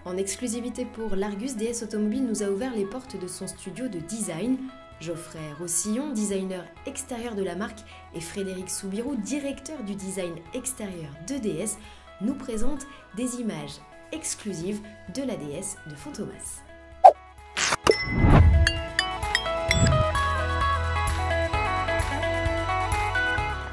En exclusivité pour l'Argus, DS Automobile nous a ouvert les portes de son studio de design. Geoffrey Rossillon, designer extérieur de la marque, et Frédéric Soubirous, directeur du design extérieur de DS, nous présentent des images exclusives de la DS de Fantomas.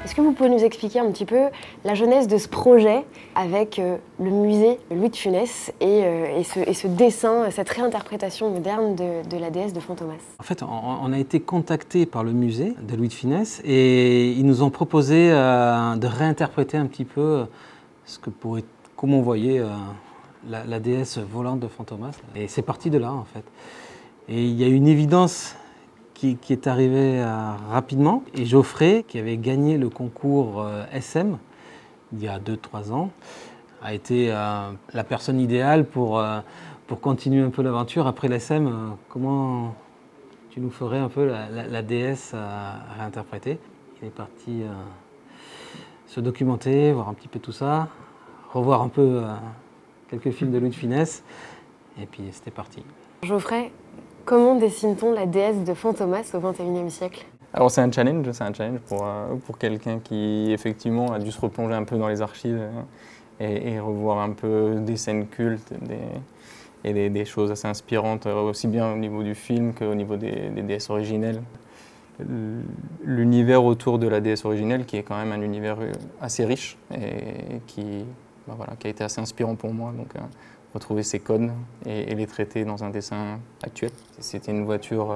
Est-ce que vous pouvez nous expliquer un petit peu la genèse de ce projet avec le musée Louis de Funès et ce dessin, cette réinterprétation moderne de la déesse de Fantomas? En fait, on a été contacté par le musée de Louis de Funès et ils nous ont proposé de réinterpréter un petit peu comment on voyait la déesse volante de Fantomas. Et c'est parti de là, en fait. Et il y a une évidence qui est arrivé rapidement. Et Geoffrey, qui avait gagné le concours SM il y a 2-3 ans, a été la personne idéale pour continuer un peu l'aventure. Après l'SM, comment tu nous ferais un peu la déesse à réinterpréter? Il est parti se documenter, voir un petit peu tout ça, revoir un peu quelques films de Louis de Funès, et puis c'était parti. Geoffrey, comment dessine-t-on la déesse de Fantomas au XXIe siècle? Alors c'est un challenge pour quelqu'un qui effectivement a dû se replonger un peu dans les archives et revoir un peu des scènes cultes et des choses assez inspirantes, aussi bien au niveau du film qu'au niveau des déesses originelles. L'univers autour de la déesse originelle qui est quand même un univers assez riche et qui a été assez inspirant pour moi. Donc, retrouver ces codes et les traiter dans un dessin actuel. C'était une voiture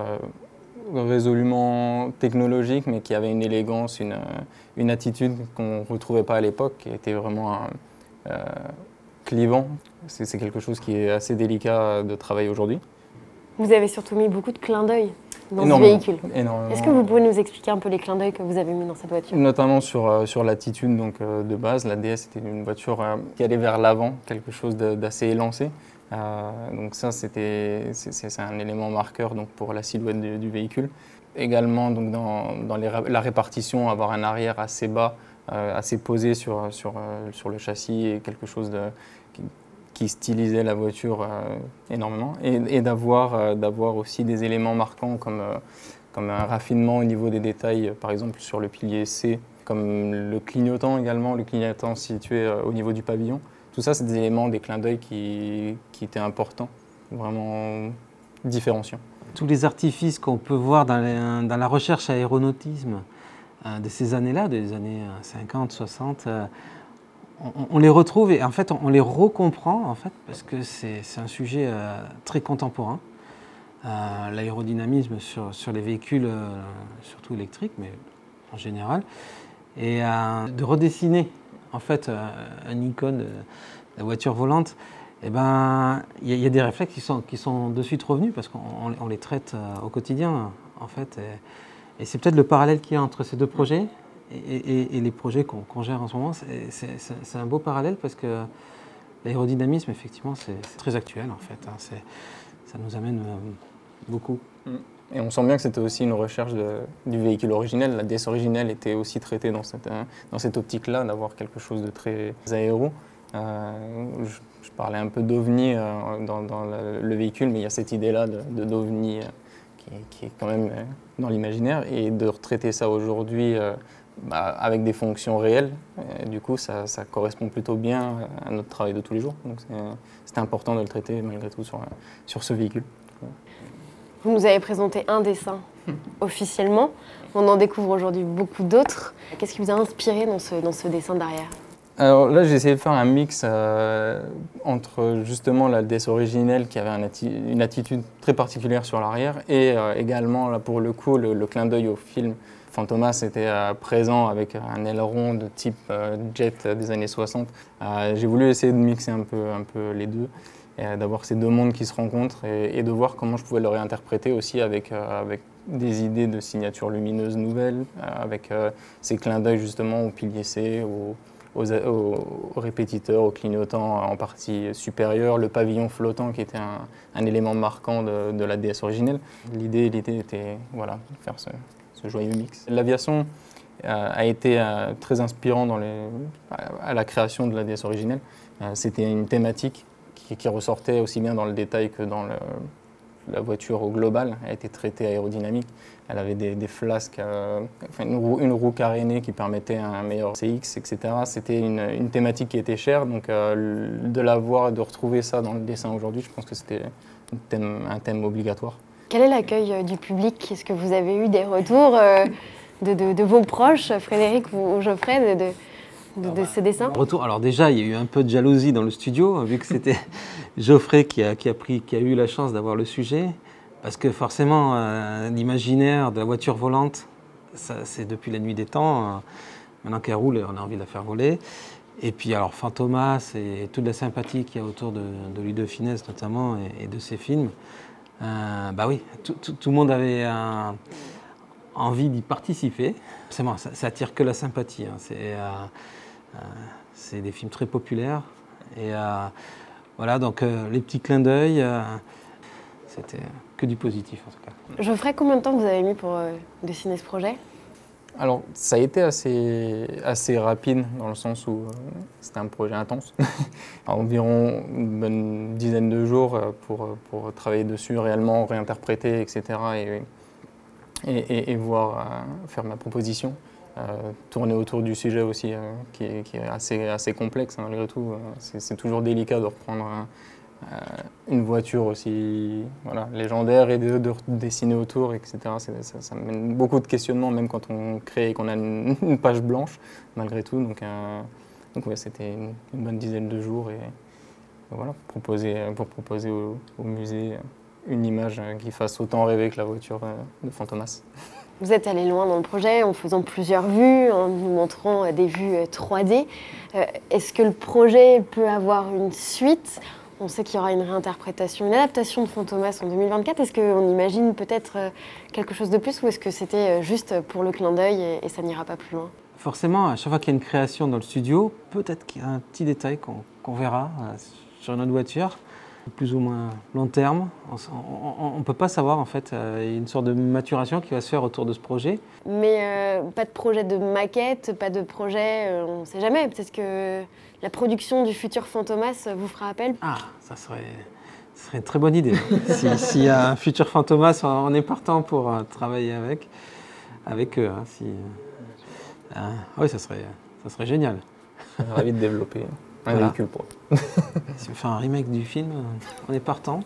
résolument technologique, mais qui avait une élégance, une attitude qu'on ne retrouvait pas à l'époque, qui était vraiment clivant. C'est quelque chose qui est assez délicat de travailler aujourd'hui. Vous avez surtout mis beaucoup de clins d'œil dans ce véhicule. Énormément. Est-ce que vous pouvez nous expliquer un peu les clins d'œil que vous avez mis dans cette voiture? Notamment sur l'attitude de base. La DS était une voiture qui allait vers l'avant, quelque chose d'assez élancé. Donc ça, c'est un élément marqueur donc, pour la silhouette du véhicule. Également donc, dans la répartition, avoir un arrière assez bas, assez posé sur le châssis et quelque chose qui stylisait la voiture énormément, et d'avoir aussi des éléments marquants comme un raffinement au niveau des détails, par exemple sur le pilier C, comme le clignotant également, le clignotant situé au niveau du pavillon. Tout ça, c'est des éléments, des clins d'œil qui étaient importants, vraiment différenciants. Tous les artifices qu'on peut voir dans la recherche aéronautisme de ces années-là, des années 50, 60, on les retrouve et en fait on les recomprend en fait parce que c'est un sujet très contemporain. L'aérodynamisme sur les véhicules, surtout électriques, mais en général, et de redessiner en fait un icône de la voiture volante. Et ben il y a des réflexes qui sont de suite revenus parce qu'on les traite au quotidien en fait. Et c'est peut-être le parallèle qu'il y a entre ces deux projets. Et les projets qu'on gère en ce moment, c'est un beau parallèle parce que l'aérodynamisme, effectivement, c'est très actuel en fait. Ça nous amène beaucoup. Et on sent bien que c'était aussi une recherche du véhicule originel. La DS originelle était aussi traitée dans cette optique-là, d'avoir quelque chose de très aéro. Je parlais un peu d'ovni dans le véhicule, mais il y a cette idée-là d'ovni qui est quand même dans l'imaginaire. Et de retraiter ça aujourd'hui avec des fonctions réelles, du coup ça correspond plutôt bien à notre travail de tous les jours. Donc c'était important de le traiter malgré tout sur ce véhicule. Vous nous avez présenté un dessin officiellement, on en découvre aujourd'hui beaucoup d'autres. Qu'est-ce qui vous a inspiré dans ce dessin derrière? Alors là, j'ai essayé de faire un mix entre justement la DS originelle qui avait une attitude très particulière sur l'arrière et également, là, pour le coup, le clin d'œil au film. Fantomas était présent avec un aileron de type jet des années 60. J'ai voulu essayer de mixer un peu les deux, d'avoir ces deux mondes qui se rencontrent et de voir comment je pouvais le réinterpréter aussi avec des idées de signatures lumineuses nouvelles, avec ces clins d'œil justement au pilier C, aux répétiteurs, aux clignotants en partie supérieure, le pavillon flottant qui était un élément marquant de la DS originelle. L'idée était voilà, de faire ce joyeux mix. L'aviation a été très inspirant à la création de la DS originelle. C'était une thématique qui ressortait aussi bien dans le détail que dans la voiture au global. Elle a été traitée aérodynamique. Elle avait des flasques, enfin une roue carénée qui permettait un meilleur CX, etc. C'était une thématique qui était chère, donc de la voir et de retrouver ça dans le dessin aujourd'hui, je pense que c'était un thème obligatoire. Quel est l'accueil du public? Est-ce que vous avez eu des retours de vos proches, Frédéric ou Geoffrey, de ces dessins? Retour. Alors déjà, il y a eu un peu de jalousie dans le studio, vu que c'était Geoffrey qui a eu la chance d'avoir le sujet. Parce que forcément, l'imaginaire de la voiture volante, c'est depuis la nuit des temps. Maintenant qu'elle roule, on a envie de la faire voler. Et puis alors Fantomas et toute la sympathie qu'il y a autour de Louis de Funès notamment et de ses films, bah oui, tout le monde avait envie d'y participer. Forcément, ça attire que la sympathie. Hein. C'est des films très populaires. Et voilà, donc les petits clins d'œil, c'était que du positif en tout cas. Geoffrey, combien de temps vous avez mis pour dessiner ce projet? Alors, ça a été assez rapide dans le sens où c'était un projet intense. Environ une bonne dizaine de jours pour travailler dessus, réellement réinterpréter, etc. Et voir faire ma proposition. Tourner autour du sujet aussi, qui est assez complexe hein, malgré tout. C'est toujours délicat de reprendre une voiture aussi légendaire et de dessiner autour, etc. Ça mène beaucoup de questionnements, même quand on crée et qu'on a une page blanche, malgré tout. Donc ouais, c'était une bonne dizaine de jours et voilà, pour proposer au musée une image qui fasse autant rêver que la voiture de Fantomas. Vous êtes allé loin dans le projet en faisant plusieurs vues, en nous montrant des vues 3D. Est-ce que le projet peut avoir une suite? On sait qu'il y aura une réinterprétation, une adaptation de Fantomas en 2024. Est-ce qu'on imagine peut-être quelque chose de plus ou est-ce que c'était juste pour le clin d'œil et ça n'ira pas plus loin? Forcément, à chaque fois qu'il y a une création dans le studio, peut-être qu'il y a un petit détail qu'on verra sur notre voiture, plus ou moins long terme. On ne peut pas savoir en fait, il y a une sorte de maturation qui va se faire autour de ce projet. Mais pas de projet de maquette, pas de projet, on ne sait jamais. Peut-être que la production du futur Fantomas vous fera appel. Ah, ça serait une très bonne idée. S'il y a un futur Fantomas, on est partant pour travailler avec eux. Oui, ça serait génial. Ravi de développer un véhicule pour eux. Si on fait un remake du film, on est partant.